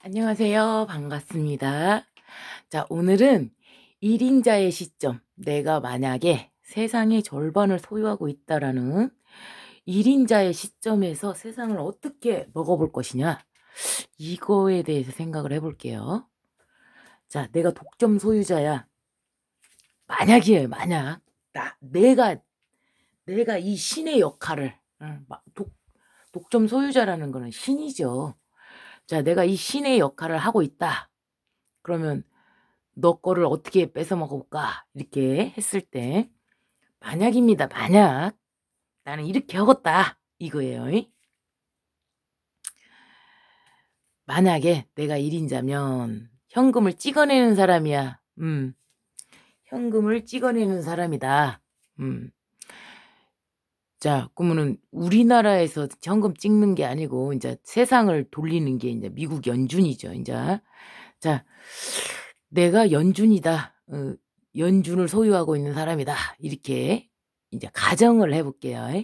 안녕하세요. 반갑습니다. 자, 오늘은 1인자의 시점, 내가 만약에 세상의 절반을 소유하고 있다라는 1인자의 시점에서 세상을 어떻게 먹어볼 것이냐, 이거에 대해서 생각을 해볼게요. 자, 내가 독점 소유자야. 만약이에요, 만약. 내가 이 신의 역할을, 독점 소유자라는 거는 신이죠. 자, 내가 이 신의 역할을 하고 있다. 그러면 너 거를 어떻게 뺏어 먹어볼까? 이렇게 했을 때, 만약입니다. 만약 나는 이렇게 하겠다 이거예요. 만약에 내가 1인자면 현금을 찍어내는 사람이야. 현금을 찍어내는 사람이다. 자, 그러면은 우리나라에서 현금 찍는 게 아니고 이제 세상을 돌리는 게 이제 미국 연준이죠. 이제 자, 내가 연준이다. 연준을 소유하고 있는 사람이다. 이렇게 이제 가정을 해볼게요.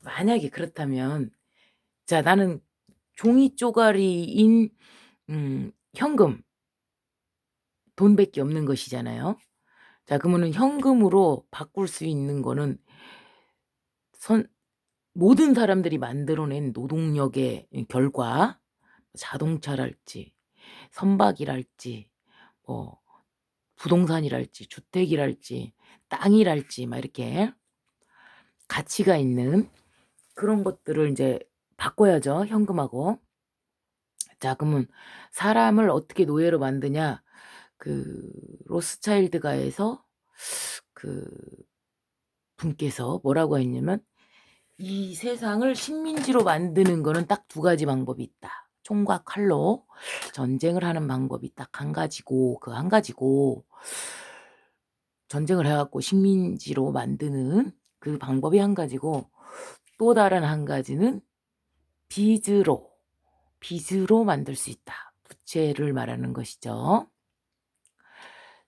만약에 그렇다면, 자, 나는 종이 쪼가리인 현금, 돈밖에 없는 것이잖아요. 자, 그러면은 현금으로 바꿀 수 있는 거는 모든 사람들이 만들어낸 노동력의 결과, 자동차랄지, 선박이랄지, 뭐 부동산이랄지, 주택이랄지, 땅이랄지, 막 이렇게 가치가 있는 그런 것들을 이제 바꿔야죠, 현금하고. 자, 그러면 사람을 어떻게 노예로 만드냐? 그 로스차일드가에서 그 분께서 뭐라고 했냐면, 이 세상을 식민지로 만드는 거는 딱 두 가지 방법이 있다. 총과 칼로 전쟁을 하는 방법이 딱 한 가지고, 그 한 가지고, 전쟁을 해갖고 식민지로 만드는 그 방법이 한 가지고, 또 다른 한 가지는 빚으로 만들 수 있다. 부채를 말하는 것이죠.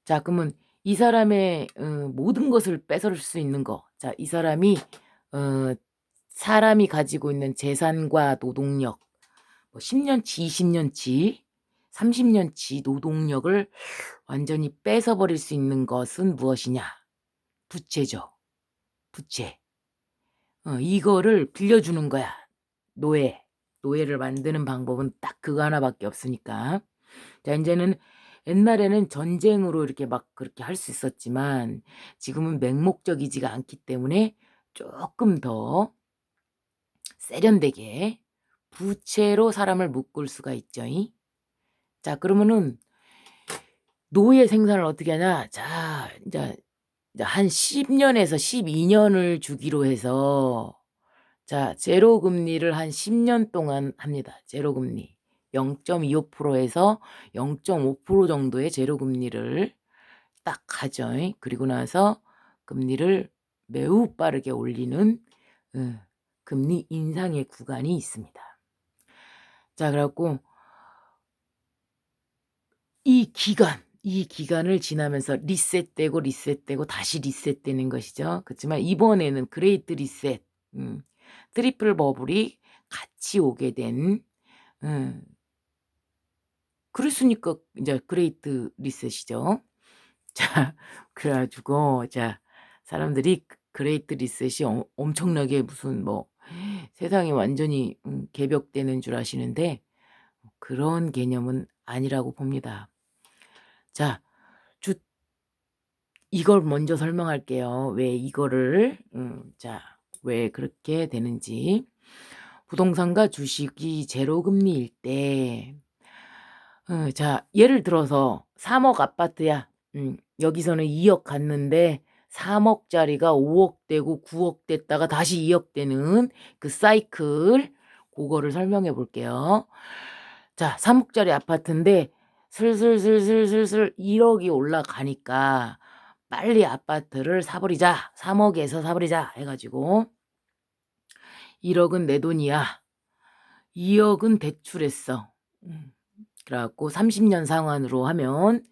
자, 그러면 이 사람의 모든 것을 뺏어올 수 있는 거. 자, 이 사람이 사람이 가지고 있는 재산과 노동력, 뭐 10년치, 20년치, 30년치 노동력을 완전히 뺏어버릴 수 있는 것은 무엇이냐? 부채죠. 부채. 이거를 빌려주는 거야. 노예를 만드는 방법은 딱 그거 하나밖에 없으니까. 자, 이제는 옛날에는 전쟁으로 이렇게 막 그렇게 할 수 있었지만 지금은 맹목적이지가 않기 때문에 조금 더 세련되게 부채로 사람을 묶을 수가 있죠. 자, 그러면은 노예 생산을 어떻게 하냐? 자, 이제 한 10년에서 12년을 주기로 해서, 자, 제로 금리를 한 10년 동안 합니다. 제로 금리. 0.25%에서 0.5% 정도의 제로 금리를 딱 하죠. 그리고 나서 금리를 매우 빠르게 올리는 금리 인상의 구간이 있습니다. 자, 그래갖고 이 기간을 지나면서 리셋되고 다시 리셋되는 것이죠. 그렇지만 이번에는 그레이트 리셋, 트리플 버블이 같이 오게 된, 그랬으니까 이제 그레이트 리셋이죠. 자, 그래가지고, 자, 사람들이 그레이트 리셋이 엄청나게 무슨 뭐 세상이 완전히 개벽되는 줄 아시는데, 그런 개념은 아니라고 봅니다. 자, 이걸 먼저 설명할게요. 왜 이거를, 왜 그렇게 되는지. 부동산과 주식이 제로금리일 때, 자, 예를 들어서 3억 아파트야. 여기서는 2억 갔는데 3억짜리가 5억 되고 9억 됐다가 다시 2억 되는 그 사이클, 그거를 설명해 볼게요. 자, 3억짜리 아파트인데 슬슬 1억이 올라가니까 빨리 아파트를 사버리자. 3억에서 사버리자 해가지고 1억은 내 돈이야. 2억은 대출했어. 그래갖고 30년 상환으로 하면,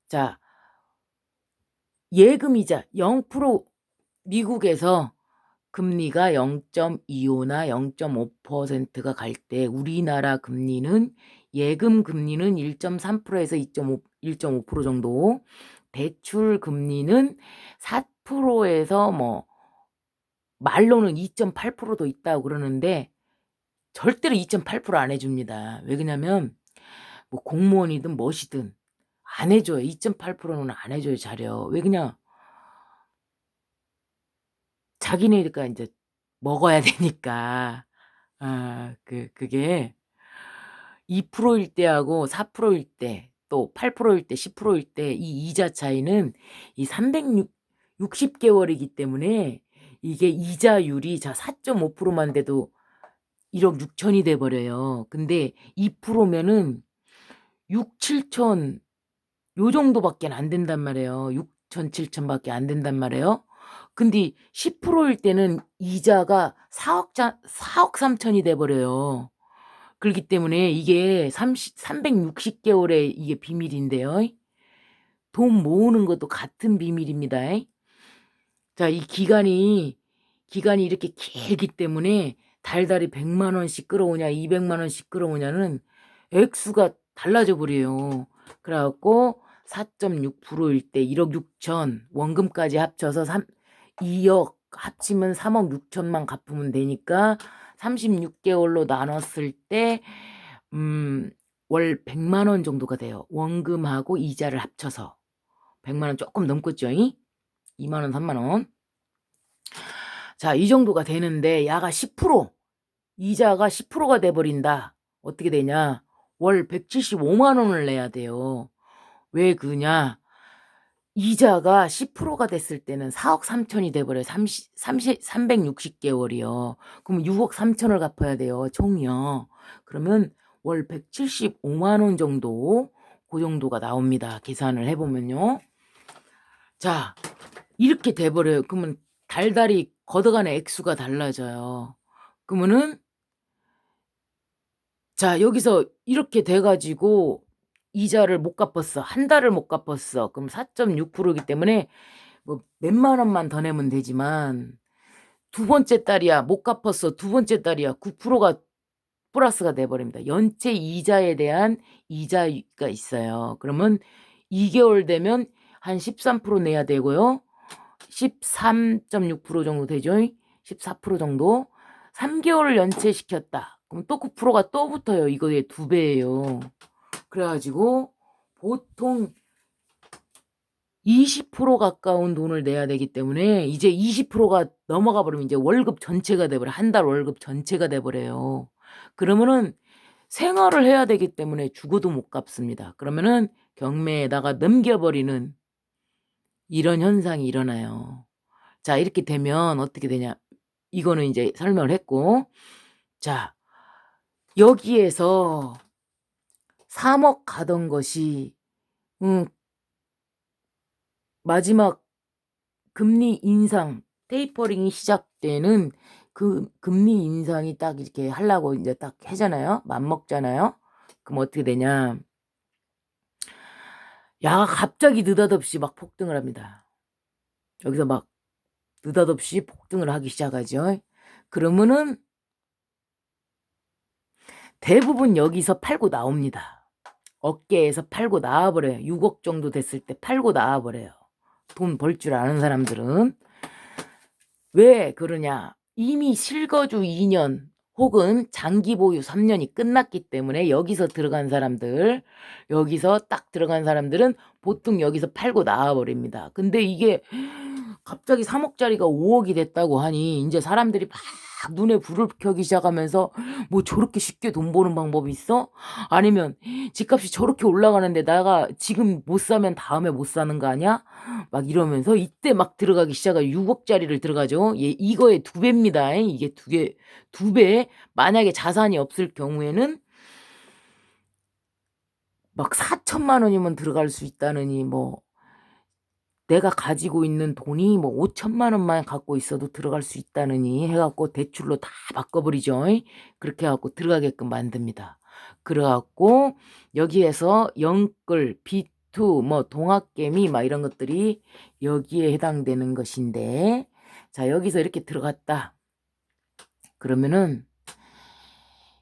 자, 예금이자 0%, 미국에서 금리가 0.25나 0.5%가 갈 때 우리나라 금리는 예금 금리는 1.3%에서 1.5% 정도, 대출 금리는 4%에서 뭐 말로는 2.8%도 있다고 그러는데 절대로 2.8% 안 해줍니다. 왜 그러냐면 뭐 공무원이든 뭐시든 안 해줘요. 2.8%는 안 해줘요. 자료. 왜 그냥 자기네가 이제 먹어야 되니까. 그게 2%일 때하고 4%일 때, 또 8%일 때, 10%일 때 이 이자 차이는 이 360개월이기 때문에 이게 이자율이 자 4.5%만 돼도 1억 6천이 돼 버려요. 근데 2%면은 6, 7천 요 정도밖에 안 된단 말이에요. 6천, 7천밖에 안 된단 말이에요. 근데 10%일 때는 이자가 4억 3천이 돼 버려요. 그렇기 때문에 이게 360개월의 이게 비밀인데요. 돈 모으는 것도 같은 비밀입니다. 자, 이 기간이 이렇게 길기 때문에 달달이 100만 원씩 끌어오냐, 200만 원씩 끌어오냐는 액수가 달라져 버려요. 그래갖고 4.6%일 때 1억 6천, 원금까지 합쳐서 2억 합치면 3억 6천만 갚으면 되니까 36개월로 나눴을 때 월 100만 원 정도가 돼요. 원금하고 이자를 합쳐서 100만 원 조금 넘겠죠. 2만 원, 3만 원. 자, 이 정도가 되는데 야가 10%, 이자가 10%가 돼버린다. 어떻게 되냐? 월 175만 원을 내야 돼요. 왜 그냐? 이자가 10%가 됐을 때는 4억 3천이 돼버려요. 360개월이요. 그럼 6억 3천을 갚아야 돼요. 총이요. 그러면 월 175만 원 정도, 그 정도가 나옵니다. 계산을 해보면요. 자, 이렇게 돼버려요. 그러면 달달이 걷어가는 액수가 달라져요. 그러면은 자, 여기서 이렇게 돼가지고 이자를 못 갚았어. 한 달을 못 갚았어. 그럼 4.6%이기 때문에 뭐 몇만 원만 더 내면 되지만 두 번째 달이야. 못 갚았어. 두 번째 달이야. 9%가 플러스가 돼버립니다. 연체 이자에 대한 이자가 있어요. 그러면 2개월 되면 한 13% 내야 되고요. 13.6% 정도 되죠. 14% 정도. 3개월을 연체시켰다. 그럼 또 9%가 또 붙어요. 이거의 2배예요. 그래가지고 보통 20% 가까운 돈을 내야 되기 때문에 이제 20%가 넘어가 버리면 이제 월급 전체가 돼버려. 한 달 월급 전체가 돼버려요. 그러면은 생활을 해야 되기 때문에 죽어도 못 갚습니다. 그러면은 경매에다가 넘겨버리는 이런 현상이 일어나요. 자, 이렇게 되면 어떻게 되냐. 이거는 이제 설명을 했고, 자, 여기에서 3억 가던 것이 마지막 금리 인상, 테이퍼링이 시작되는 그 금리 인상이 딱 이렇게 하려고 이제 딱 하잖아요. 맘먹잖아요. 그럼 어떻게 되냐. 야가 갑자기 느닷없이 막 폭등을 합니다. 여기서 막 느닷없이 폭등을 하기 시작하죠. 그러면은 대부분 여기서 팔고 나옵니다. 어깨에서 팔고 나와버려요. 6억 정도 됐을 때 팔고 나와버려요. 돈 벌 줄 아는 사람들은. 왜 그러냐. 이미 실거주 2년 혹은 장기 보유 3년이 끝났기 때문에 여기서 들어간 사람들, 여기서 딱 들어간 사람들은 보통 여기서 팔고 나와버립니다. 근데 이게 갑자기 3억짜리가 5억이 됐다고 하니 이제 사람들이 막 눈에 불을 켜기 시작하면서 뭐 저렇게 쉽게 돈 버는 방법이 있어? 아니면 집값이 저렇게 올라가는데 내가 지금 못 사면 다음에 못 사는 거 아니야? 막 이러면서 이때 막 들어가기 시작하고 6억짜리를 들어가죠. 예, 이거의 2배입니다. 이게 2배. 만약에 자산이 없을 경우에는 막 4천만 원이면 들어갈 수 있다느니 뭐 내가 가지고 있는 돈이 뭐 5천만 원만 갖고 있어도 들어갈 수 있다느니 해갖고 대출로 다 바꿔버리죠. 그렇게 해갖고 들어가게끔 만듭니다. 그래갖고 여기에서 영끌, 비투, 뭐 동학개미 막 이런 것들이 여기에 해당되는 것인데, 자, 여기서 이렇게 들어갔다. 그러면은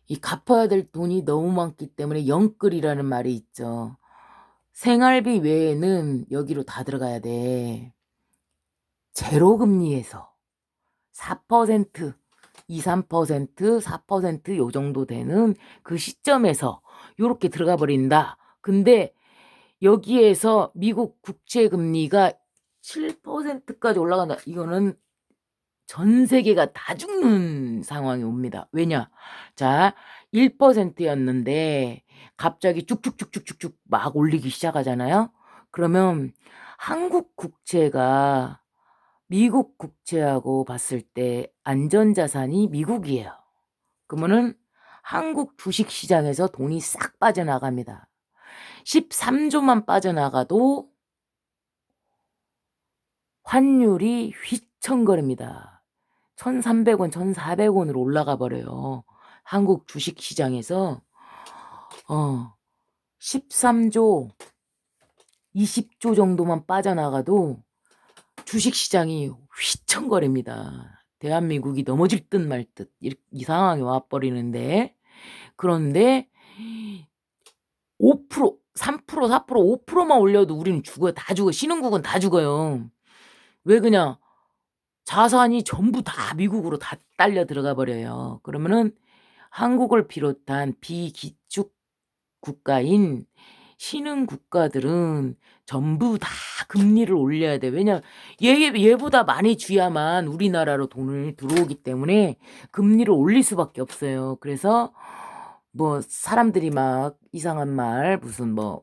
이 갚아야 될 돈이 너무 많기 때문에 영끌이라는 말이 있죠. 생활비 외에는 여기로 다 들어가야 돼. 제로금리에서 4%, 2, 3%, 4% 정도 되는 그 시점에서 요렇게 들어가 버린다. 근데 여기에서 미국 국채금리가 7%까지 올라간다. 이거는 전 세계가 다 죽는 상황이 옵니다. 왜냐? 자, 1%였는데 갑자기 쭉쭉쭉쭉쭉쭉 막 올리기 시작하잖아요. 그러면 한국 국채가 미국 국채하고 봤을 때 안전자산이 미국이에요. 그러면은 한국 주식시장에서 돈이 싹 빠져나갑니다. 13조만 빠져나가도 환율이 휘청거립니다. 1,300원, 1,400원으로 올라가 버려요. 한국 주식시장에서 13조, 20조 정도만 빠져나가도 주식시장이 휘청거립니다. 대한민국이 넘어질 듯 말 듯 이 상황이 와버리는데, 그런데 5%, 3%, 4%, 5%만 올려도 우리는 죽어요. 다 죽어요. 신흥국은 다 죽어요. 왜 그냥 자산이 전부 다 미국으로 다 딸려 들어가 버려요. 그러면은 한국을 비롯한 비기축 국가인 신흥 국가들은 전부 다 금리를 올려야 돼. 왜냐, 얘보다 많이 줘야만 우리나라로 돈을 들어오기 때문에 금리를 올릴 수밖에 없어요. 그래서 뭐 사람들이 막 이상한 말 무슨 뭐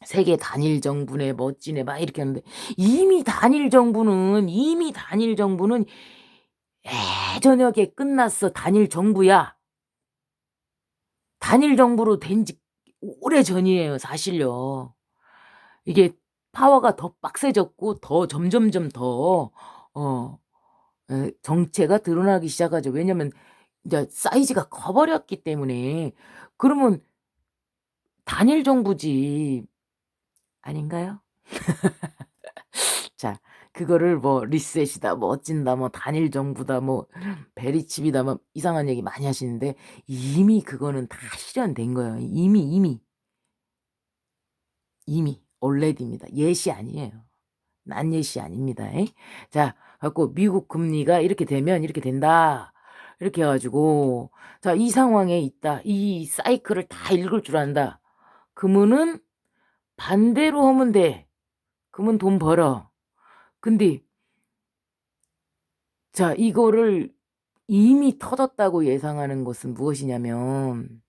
세계 단일 정부네 멋지네 막 이렇게 하는데, 이미 단일 정부는 예저녁에 끝났어. 단일 정부야. 단일 정부로 된 지 오래전이에요, 사실요. 이게 파워가 더 빡세졌고 더 점점점 더 정체가 드러나기 시작하죠. 왜냐면 이제 사이즈가 커 버렸기 때문에. 그러면 단일 정부지 아닌가요? 자, 그거를 뭐 리셋이다, 뭐 어찐다, 뭐 단일 정부다, 뭐 베리칩이다, 뭐 이상한 얘기 많이 하시는데 이미 그거는 다 실현된 거예요. 이미 already입니다. 예시 아니에요. 난 예시 아닙니다. 자, 갖고 미국 금리가 이렇게 되면 이렇게 된다. 이렇게 해가지고 자, 이 상황에 있다. 이 사이클을 다 읽을 줄 안다. 그러면은 반대로 하면 돼. 그러면 돈 벌어. 근데 자, 이거를 이미 터졌다고 예상하는 것은 무엇이냐면,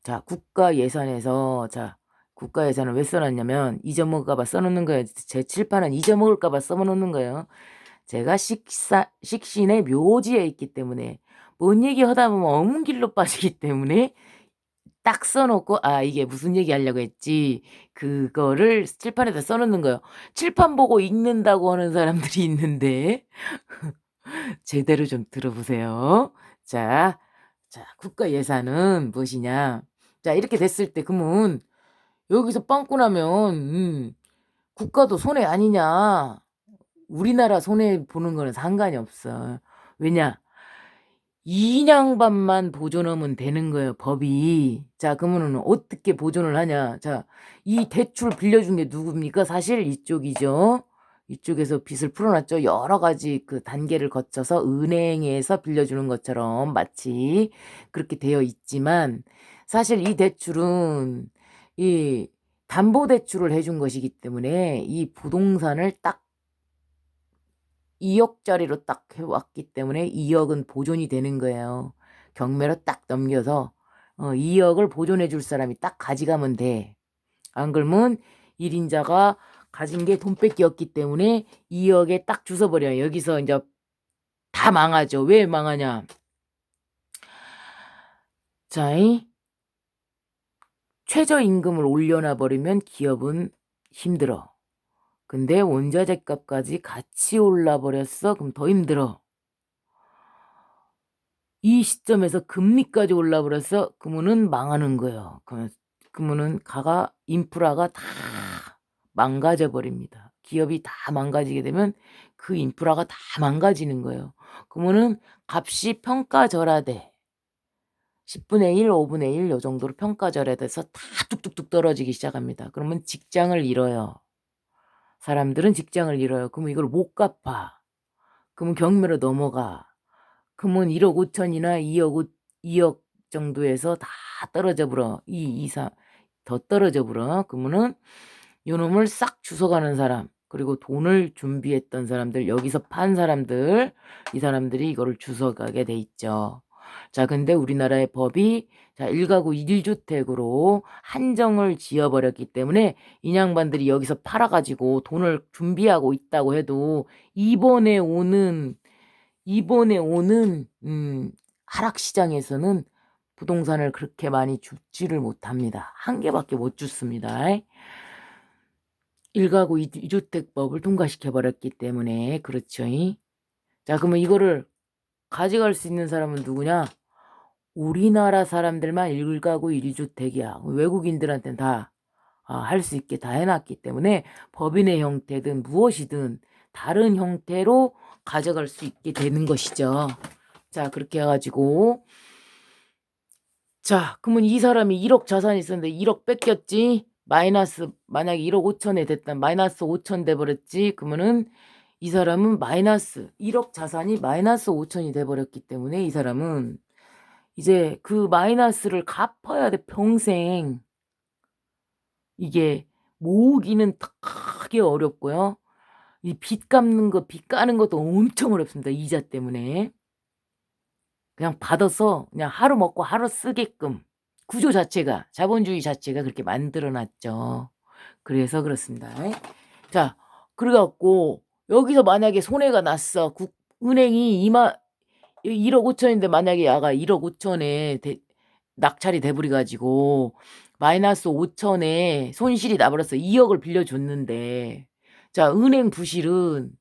자, 국가 예산에서, 자, 국가 예산을 왜 써놨냐면, 잊어먹을까봐 써놓는 거예요. 제 칠판은 잊어먹을까봐 써놓는 거예요. 제가 식신의 묘지에 있기 때문에, 뭔 얘기 하다 보면 엉 길로 빠지기 때문에, 딱 써놓고, 아, 이게 무슨 얘기 하려고 했지. 그거를 칠판에다 써놓는 거예요. 칠판 보고 읽는다고 하는 사람들이 있는데, 제대로 좀 들어보세요. 자, 국가 예산은 무엇이냐? 자, 이렇게 됐을 때, 그러면, 여기서 빵꾸 나면, 국가도 손해 아니냐? 우리나라 손해 보는 거는 상관이 없어. 왜냐? 인양반만 보존하면 되는 거예요, 법이. 자, 그러면은 어떻게 보존을 하냐? 자, 이 대출 빌려준 게 누굽니까? 사실 이쪽이죠. 이쪽에서 빚을 풀어놨죠. 여러 가지 그 단계를 거쳐서 은행에서 빌려주는 것처럼 마치 그렇게 되어 있지만, 사실 이 대출은 이 담보대출을 해준 것이기 때문에 이 부동산을 딱 2억짜리로 딱 해왔기 때문에 2억은 보존이 되는 거예요. 경매로 딱 넘겨서 2억을 보존해 줄 사람이 딱 가져가면 돼. 안 그러면 1인자가 가진 게 돈 뺏기였기 때문에 2억에 딱 주워버려요. 여기서 이제 다 망하죠. 왜 망하냐? 자, 최저임금을 올려놔 버리면 기업은 힘들어. 근데 원자재 값까지 같이 올라 버렸어. 그럼 더 힘들어. 이 시점에서 금리까지 올라 버렸어. 그러면은 망하는 거예요. 그러면은 인프라가 다 망가져 버립니다. 기업이 다 망가지게 되면 그 인프라가 다 망가지는 거예요. 그러면은 값이 평가절하돼. 10분의 1, 5분의 1 요 정도로 평가절에 돼서 다 뚝뚝뚝 떨어지기 시작합니다. 그러면 직장을 잃어요. 사람들은 직장을 잃어요. 그러면 이걸 못 갚아. 그러면 경매로 넘어가. 그러면 1억 5천이나 2억 정도에서 다 떨어져 버려. 2, 3, 더 떨어져 버려. 그러면은 요놈을 싹 주워가는 사람, 그리고 돈을 준비했던 사람들, 여기서 판 사람들, 이 사람들이 이거를 주워가게 돼 있죠. 자, 근데 우리나라의 법이 자 1가구 1주택으로 한정을 지어버렸기 때문에 이 양반들이 여기서 팔아가지고 돈을 준비하고 있다고 해도 이번에 오는 하락시장에서는 부동산을 그렇게 많이 주지를 못합니다. 한 개밖에 못 줬습니다. 1가구 2주택법을 통과시켜버렸기 때문에 그렇죠. 자, 그러면 이거를 가져갈 수 있는 사람은 누구냐? 우리나라 사람들만 1가구 1주택이야. 외국인들한테는 다 할 수 있게 다 해놨기 때문에 법인의 형태든 무엇이든 다른 형태로 가져갈 수 있게 되는 것이죠. 자, 그렇게 해가지고 자, 그러면 이 사람이 1억 자산이 있었는데 1억 뺏겼지? 마이너스, 만약에 1억 5천에 됐다. 마이너스 5천 돼버렸지? 그러면은 이 사람은 마이너스, 1억 자산이 마이너스 5천이 돼버렸기 때문에 이 사람은 이제 그 마이너스를 갚아야 돼, 평생. 이게 모으기는 되게 어렵고요. 이 빚 갚는 거, 빚 까는 것도 엄청 어렵습니다. 이자 때문에. 그냥 받아서 그냥 하루 먹고 하루 쓰게끔 구조 자체가, 자본주의 자체가 그렇게 만들어놨죠. 그래서 그렇습니다. 자, 그래갖고 여기서 만약에 손해가 났어. 은행이 1억 5천인데 만약에 야가 1억 5천에 낙찰이 돼버려가지고 마이너스 5천에 손실이 나버렸어. 2억을 빌려줬는데, 자, 은행 부실은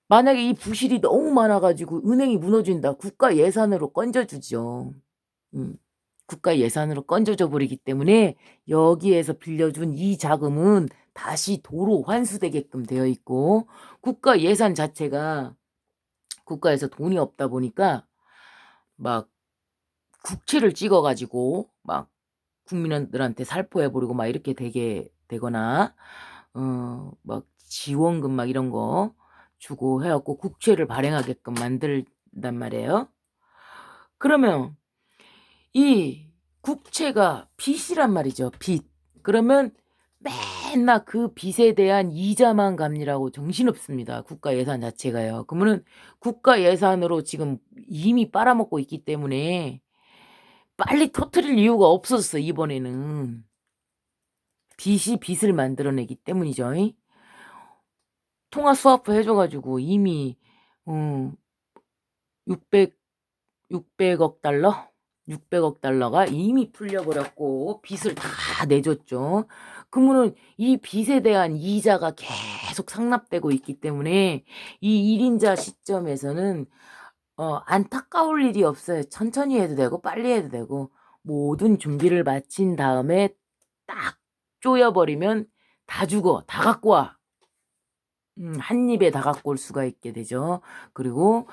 만약에 이 부실이 너무 많아가지고 은행이 무너진다. 국가 예산으로 건져주죠. 국가 예산으로 건져줘 버리기 때문에 여기에서 빌려준 이 자금은 다시 도로 환수되게끔 되어 있고, 국가 예산 자체가 국가에서 돈이 없다 보니까 막 국채를 찍어가지고 막 국민들한테 살포해버리고 막 이렇게 되거나 막 지원금 막 이런 거 주고 해갖고 국채를 발행하게끔 만들단 말이에요. 그러면 이 국채가 빚이란 말이죠. 빚. 그러면 맨날 그 빚에 대한 이자만 갚느라고 정신없습니다. 국가 예산 자체가요. 그러면은 국가 예산으로 지금 이미 빨아먹고 있기 때문에 빨리 터트릴 이유가 없었어, 이번에는. 빚이 빚을 만들어내기 때문이죠. 통화 스와프 해줘가지고 이미 600억 달러? 600억 달러가 이미 풀려버렸고 빚을 다 내줬죠. 그러면은 이 빚에 대한 이자가 계속 상납되고 있기 때문에 이 1인자 시점에서는 안타까울 일이 없어요. 천천히 해도 되고 빨리 해도 되고 모든 준비를 마친 다음에 딱 쪼여버리면 다 죽어. 다 갖고 와. 한 입에 다 갖고 올 수가 있게 되죠. 그리고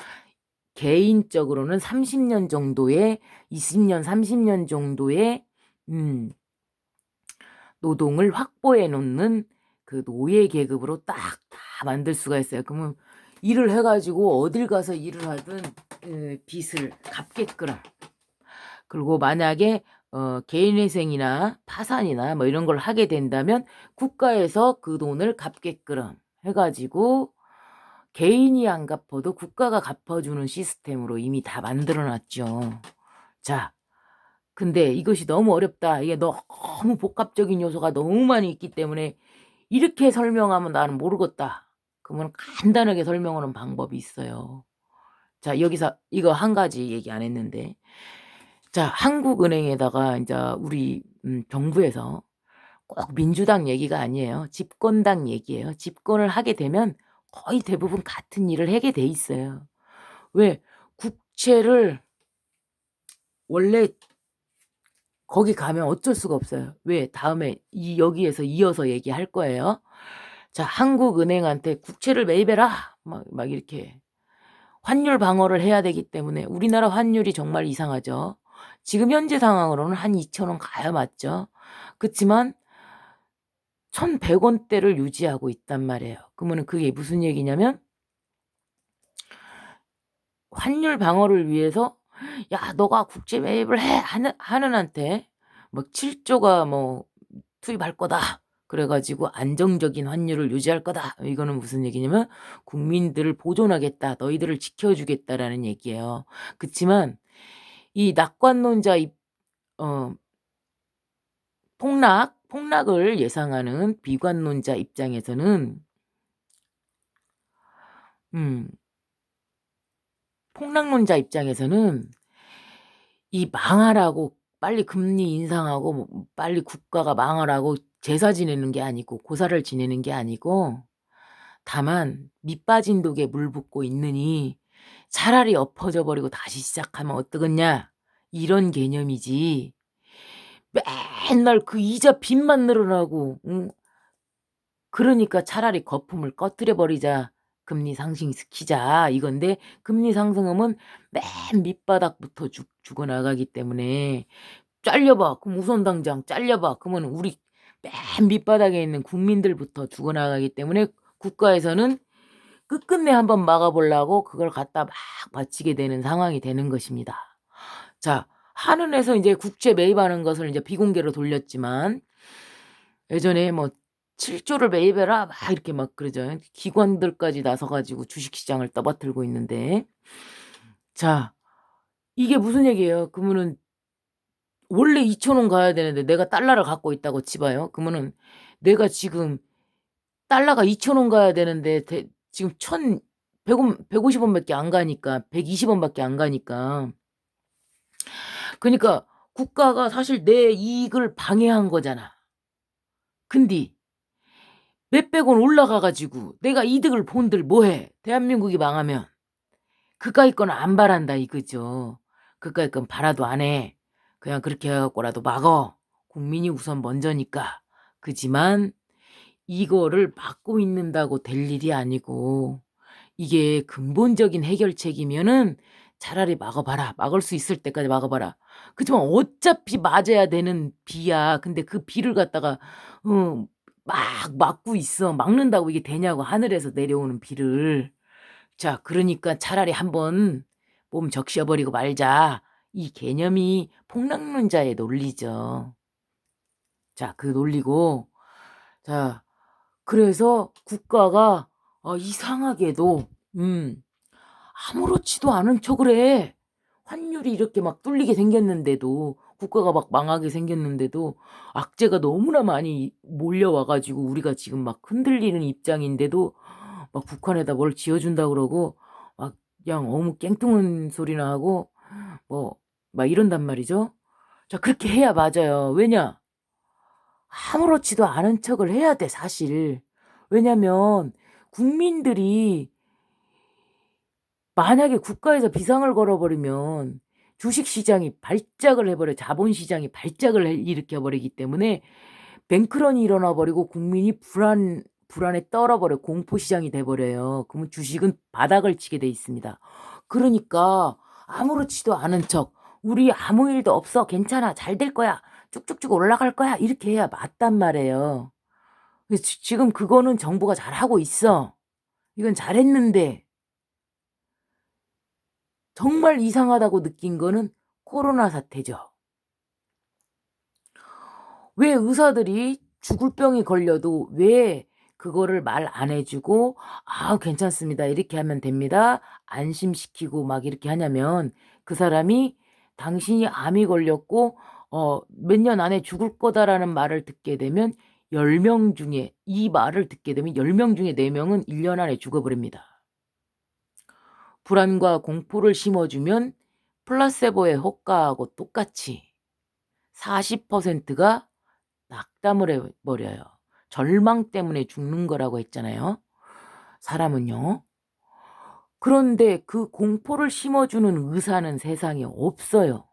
개인적으로는 30년 정도의 20년 30년 정도의 노동을 확보해 놓는 그 노예 계급으로 딱 다 만들 수가 있어요. 그러면 일을 해가지고 어딜 가서 일을 하든 빚을 갚게끔. 그리고 만약에 개인회생이나 파산이나 뭐 이런 걸 하게 된다면 국가에서 그 돈을 갚게끔 해가지고 개인이 안 갚아도 국가가 갚아주는 시스템으로 이미 다 만들어놨죠. 자, 근데 이것이 너무 어렵다. 이게 너무 복합적인 요소가 너무 많이 있기 때문에 이렇게 설명하면 나는 모르겠다. 그러면 간단하게 설명하는 방법이 있어요. 자, 여기서 이거 한 가지 얘기 안 했는데, 자, 한국은행에다가 이제 우리 정부에서 꼭 민주당 얘기가 아니에요. 집권당 얘기예요. 집권을 하게 되면 거의 대부분 같은 일을 하게 돼 있어요. 왜? 국채를 원래 거기 가면 어쩔 수가 없어요. 왜? 다음에 여기에서 이어서 얘기할 거예요. 자, 한국은행한테 국채를 매입해라. 막 이렇게 환율 방어를 해야 되기 때문에 우리나라 환율이 정말 이상하죠. 지금 현재 상황으로는 한 2,000원 가야 맞죠. 그치만 1,100원대를 유지하고 있단 말이에요. 그러면 그게 무슨 얘기냐면 환율 방어를 위해서 야 너가 국제 매입을 해 하는 한테 막 7조가 뭐 투입할 거다. 그래 가지고 안정적인 환율을 유지할 거다. 이거는 무슨 얘기냐면 국민들을 보존하겠다. 너희들을 지켜주겠다라는 얘기예요. 그치만 이 낙관론자 어 폭락을 예상하는 비관론자 입장에서는 음 폭락론자 입장에서는 이 망하라고 빨리 금리 인상하고 뭐 빨리 국가가 망하라고 제사 지내는 게 아니고 고사를 지내는 게 아니고 다만 밑 빠진 독에 물 붓고 있느니 차라리 엎어져 버리고 다시 시작하면 어떠겠냐 이런 개념이지. 맨날 그 이자 빚만 늘어나고 그러니까 차라리 거품을 꺼트려 버리자. 금리 상승시키자 이건데 금리 상승하면 맨 밑바닥부터 죽어나가기 때문에 잘려봐. 그럼 우선 당장 잘려봐. 그러면 우리 맨 밑바닥에 있는 국민들부터 죽어나가기 때문에 국가에서는 끝끝내 한번 막아보려고 그걸 갖다 막 바치게 되는 상황이 되는 것입니다. 자, 한은에서 이제 국채 매입하는 것을 이제 비공개로 돌렸지만 예전에 뭐 7조를 매입해라 막 이렇게 막 그러죠. 기관들까지 나서가지고 주식시장을 떠받들고 있는데 자, 이게 무슨 얘기예요? 그러면은 원래 2,000원 가야 되는데 내가 달러를 갖고 있다고 치봐요. 그러면은 내가 지금 달러가 2,000원 가야 되는데 지금 1,150원밖에 안 가니까 120원밖에 안 가니까 그러니까 국가가 사실 내 이익을 방해한 거잖아. 근데 몇백 원 올라가가지고 내가 이득을 본들 뭐해? 대한민국이 망하면 그까이 거는 안 바란다 이거죠. 그까이 건 바라도 안 해. 그냥 그렇게 해갖고라도 막어. 국민이 우선 먼저니까. 그지만 이거를 막고 있는다고 될 일이 아니고 이게 근본적인 해결책이면은 차라리 막아봐라. 막을 수 있을 때까지 막아봐라. 그지만 어차피 맞아야 되는 비야. 근데 그 비를 갖다가 막 막고 있어. 막는다고 이게 되냐고 하늘에서 내려오는 비를. 자, 그러니까 차라리 한번 몸 적셔버리고 말자. 이 개념이 폭락론자의 논리죠. 자, 그 논리고 자, 그래서 국가가 이상하게도 아무렇지도 않은 척을 해. 환율이 이렇게 막 뚫리게 생겼는데도 국가가 막 망하게 생겼는데도 악재가 너무나 많이 몰려와가지고 우리가 지금 막 흔들리는 입장인데도 막 북한에다 뭘 지어준다 그러고 막 그냥 어묵 깽뚱한 소리나 하고 뭐 막 이런단 말이죠. 자, 그렇게 해야 맞아요. 왜냐? 아무렇지도 않은 척을 해야 돼 사실. 왜냐면 국민들이 만약에 국가에서 비상을 걸어버리면 주식시장이 발작을 해버려 자본시장이 발작을 일으켜버리기 때문에 뱅크런이 일어나버리고 국민이 불안에 떨어버려 공포시장이 돼버려요. 그러면 주식은 바닥을 치게 돼 있습니다. 그러니까 아무렇지도 않은 척 우리 아무 일도 없어 괜찮아 잘 될 거야 쭉쭉쭉 올라갈 거야 이렇게 해야 맞단 말이에요. 지금 그거는 정부가 잘하고 있어. 이건 잘했는데 정말 이상하다고 느낀 거는 코로나 사태죠. 왜 의사들이 죽을 병이 걸려도 왜 그거를 말 안 해주고 괜찮습니다 이렇게 하면 됩니다 안심시키고 막 이렇게 하냐면 그 사람이 당신이 암이 걸렸고 몇 년 안에 죽을 거다라는 말을 듣게 되면 10명 중에 이 말을 듣게 되면 10명 중에 4명은 1년 안에 죽어버립니다. 불안과 공포를 심어주면 플라세보의 효과하고 똑같이 40%가 낙담을 해버려요. 절망 때문에 죽는 거라고 했잖아요. 사람은요. 그런데 그 공포를 심어주는 의사는 세상에 없어요.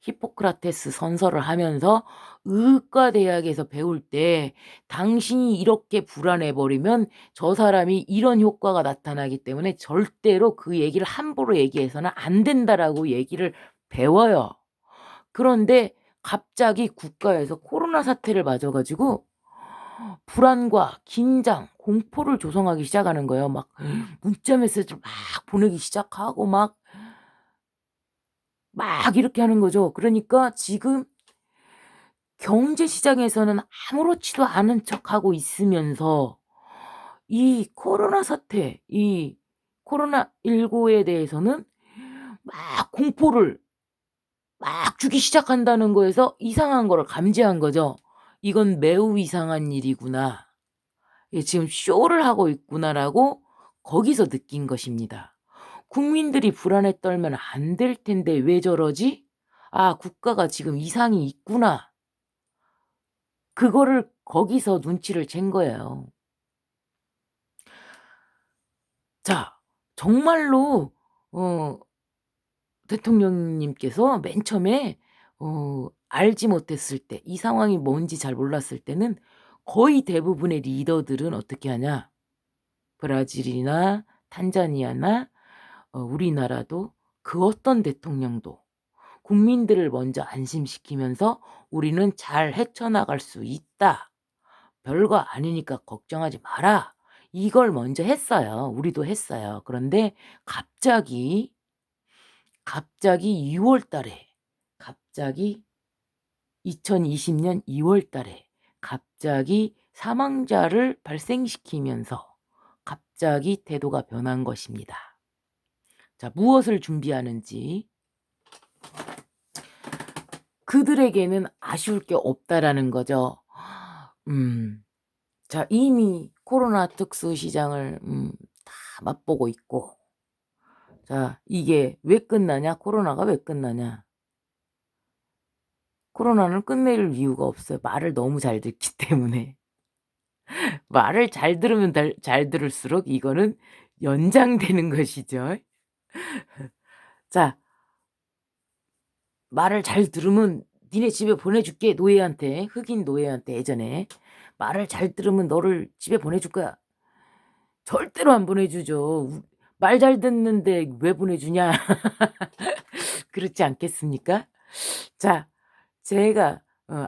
히포크라테스 선서를 하면서 의과대학에서 배울 때 당신이 이렇게 불안해 버리면 저 사람이 이런 효과가 나타나기 때문에 절대로 그 얘기를 함부로 얘기해서는 안 된다라고 얘기를 배워요. 그런데 갑자기 국가에서 코로나 사태를 맞아 가지고 불안과 긴장, 공포를 조성하기 시작하는 거예요. 막 문자 메시지를 막 보내기 시작하고 막 이렇게 하는 거죠. 그러니까 지금 경제 시장에서는 아무렇지도 않은 척하고 있으면서 이 코로나 사태, 이 코로나19에 대해서는 막 공포를 막 주기 시작한다는 거에서 이상한 거를 감지한 거죠. '이건 매우 이상한 일이구나. 예, 지금 쇼를 하고 있구나.'라고 거기서 느낀 것입니다. '국민들이 불안에 떨면 안 될 텐데 왜 저러지? 아, 국가가 지금 이상이 있구나.' 그거를 거기서 눈치를 챈 거예요. 자, 정말로 어 대통령님께서 맨 처음에 알지 못했을 때, 이 상황이 뭔지 잘 몰랐을 때는 거의 대부분의 리더들은 어떻게 하냐, 브라질이나 탄자니아나 우리나라도 그 어떤 대통령도 국민들을 먼저 안심시키면서 "우리는 잘 헤쳐나갈 수 있다. 별거 아니니까 걱정하지 마라." 이걸 먼저 했어요. 우리도 했어요. 그런데 갑자기, 갑자기 2월 달에, 갑자기 2020년 2월 달에 갑자기 사망자를 발생시키면서 갑자기 태도가 변한 것입니다. 자, 무엇을 준비하는지. 그들에게는 아쉬울 게 없다라는 거죠. 음. 자, 이미 코로나 특수 시장을 다 맛보고 있고, 자, 이게 왜 끝나냐? 코로나가 왜 끝나냐? 코로나는 끝낼 이유가 없어요. 말을 너무 잘 듣기 때문에. 말을 잘 들으면 잘 들을수록 이거는 연장되는 것이죠. 자, 말을 잘 들으면 "니네 집에 보내줄게." 노예한테, 흑인 노예한테 예전에 "말을 잘 들으면 너를 집에 보내줄 거야." 절대로 안 보내주죠. 말 잘 듣는데 왜 보내주냐. 그렇지 않겠습니까? 자, 제가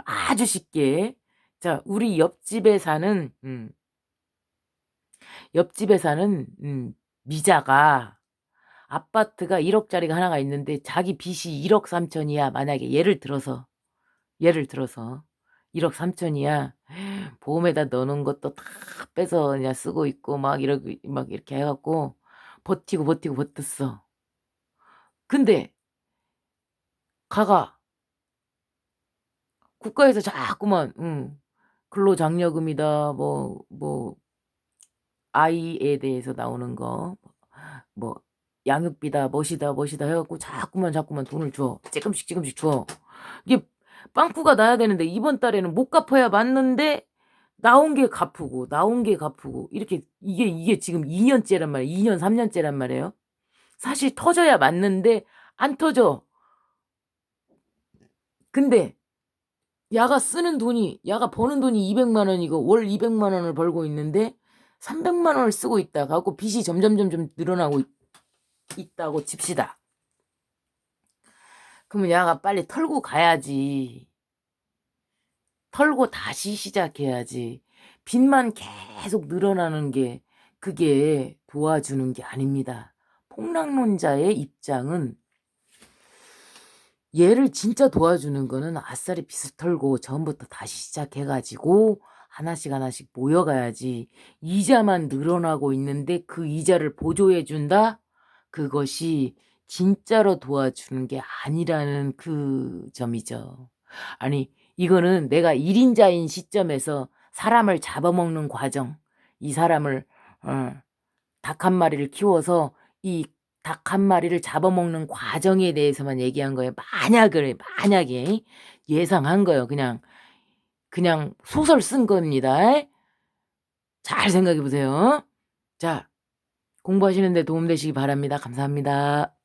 아주 쉽게, 자, 우리 옆집에 사는 미자가, 아파트가 1억 짜리가 하나가 있는데 자기 빚이 1억 3천이야. 만약에 예를 들어서 1억 3천이야. 보험에다 넣어 놓은 것도 다 빼서 그냥 쓰고 있고 막 이러고 막 이렇게 해 갖고 버티고 버텼어. 근데 가가 국가에서 자꾸만 근로장려금이다, 뭐 아이에 대해서 나오는 거, 뭐 양육비다, 뭐시다 해 갖고 자꾸만 돈을 줘. 쪼끔씩 줘. 이게 빵꾸가 나야 되는데 이번 달에는 못 갚아야 맞는데 나온 게 갚고 이렇게, 이게 지금 2 년째란 말이에요. 2 년 3 년째란 말이에요. 사실 터져야 맞는데 안 터져. 근데 야가 버는 돈이 200만 원이고 월 200만 원을 벌고 있는데 300만 원을 쓰고 있다. 그래 갖고 빚이 점점 늘어나고 있다고 칩시다. 그러면 야가 빨리 털고 가야지. 털고 다시 시작해야지. 빚만 계속 늘어나는 게 그게 도와주는 게 아닙니다. 폭락론자의 입장은, 얘를 진짜 도와주는 거는 아싸리 빚을 털고 처음부터 다시 시작해 가지고 하나씩 모여가야지. 이자만 늘어나고 있는데 그 이자를 보조해 준다? 그것이 진짜로 도와주는 게 아니라는 그 점이죠. 아니, 이거는 내가 1인자인 시점에서 사람을 잡아먹는 과정, 이 사람을 닭 한 마리를 키워서 이 닭 한 마리를 잡아먹는 과정에 대해서만 얘기한 거예요. 만약에 예상한 거예요. 그냥 소설 쓴 겁니다. 잘 생각해 보세요. 자, 공부하시는 데 도움 되시기 바랍니다. 감사합니다.